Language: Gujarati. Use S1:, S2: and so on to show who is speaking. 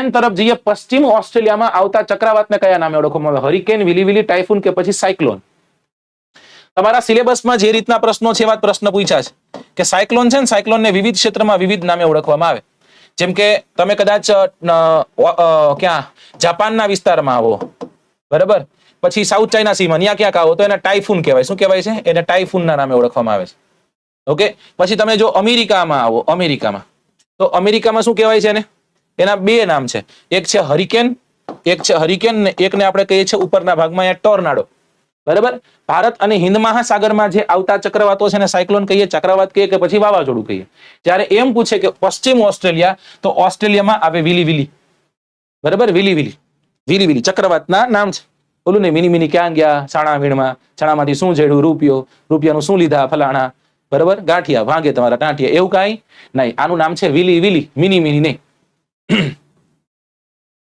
S1: એન તરફ જઈએ, પશ્ચિમ ઓસ્ટ્રેલિયામાં આવતા ચક્રવાતને કયા નામે ઓળખવામાં આવે? હરિકેન, વિલી વિલી, ટાઇફૂન કે પછી સાયક્લોન? તમારા સિલેબસમાં જે રીતના પ્રશ્નો છે એવા પ્રશ્ન પૂછ્યા છે કે સાયક્લોન છે ને, સાયક્લોનને વિવિધ ક્ષેત્રમાં વિવિધ નામે ઓળખવામાં આવે. જેમ કે તમે કદાચ ક્યાં જાપાનના વિસ્તારમાં આવો, બરાબર, પછી સાઉથ ચાઇના સીમાં ત્યાં ક્યાંક આવો તો એને ટાઇફૂન કહેવાય. શું કહેવાય છે? એને ટાઇફૂનના નામે ઓળખવામાં આવે છે. ઓકે, પછી તમે જો અમેરિકામાં આવો, અમેરિકામાં, તો અમેરિકામાં શું કહેવાય છે એને? એના બે નામ છે, એક છે હરિકેન, એક છે હરિકેન ને એકને આપણે કહીએ છીએ ઉપરના ભાગમાં ટોર્નાડો. બરાબર, ભારત અને હિન્દ મહાસાગરમાં જે આવતા ચક્રવાતો છે ને સાયક્લોન કહીએ, ચક્રવાત કહીએ કે પછી વાવાઝોડું કહીએ. જ્યારે એમ પૂછે કે પશ્ચિમ ઓસ્ટ્રેલિયા, તો ઓસ્ટ્રેલિયામાં આવે વિલી વિલી. બરાબર, વિલી વિલી, વિલી વિલી ચક્રવાતના નામ છે. બોલું ને, મિની મિની ક્યાં ગયા છાણા વીણમાં, છાણામાંથી શું જેડ્યું રૂપિયો, રૂપિયાનું શું લીધા ફલાણા, બરાબર, ગાંઠિયા ભાંગે તમારા ટાંટિયા, એવું કાંઈ નહીં. આનું નામ છે વિલી વિલી, મિની મિની નહીં.